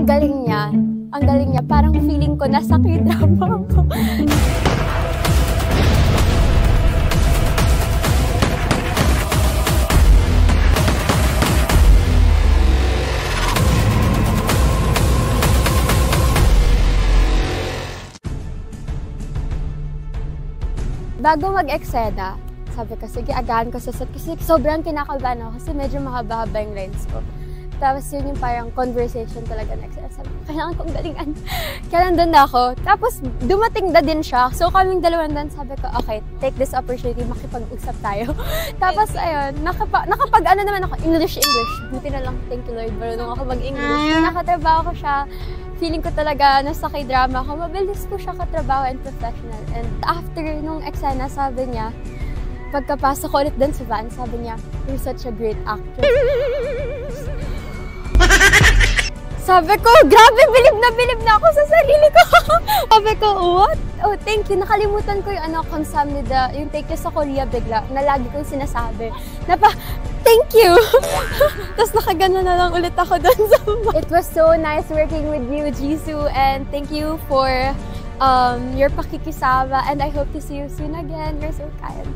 Ang galing niya. Ang galing niya. Parang feeling ko nasa K-drama ako. Bago mag-eksena, sabi ko, sige, agahan ko sa set. Kasi sobrang kinakabahan ako kasi medyo mahaba-haba yung lines ko. Tapos yun yung parang conversation talaga na eksena. Sabi ko, kailangan kong galingan. Kaya nandun na ako. Tapos dumating na din siya. So kaming dalawang doon, sabi ko, okay, take this opportunity, makipag-usap tayo. Tapos ayun, nakapag ano naman ako, English. Buti na lang, thank you Lord, marunong ako mag-English. Nakatrabaho ko siya. Feeling ko talaga nasa K-drama ako, mabilis ko siya katrabaho and professional. And after nung eksena, sabi niya, pagkapasok ko ulit dun sa van, sabi niya, you're such a great actress. Sabi ko, grabe, bilib na ako sa sarili ko. Sabi ko, what? Oh, thank you. Nakalimutan ko yung kamsamnida, yung take ko sa Korea bigla, na lagi kong sinasabi. Thank you! Tapos nakagana na lang ulit ako doon sa It was so nice working with you, Jisoo, and thank you for your pakikisama, and I hope to see you soon again. You're so kind.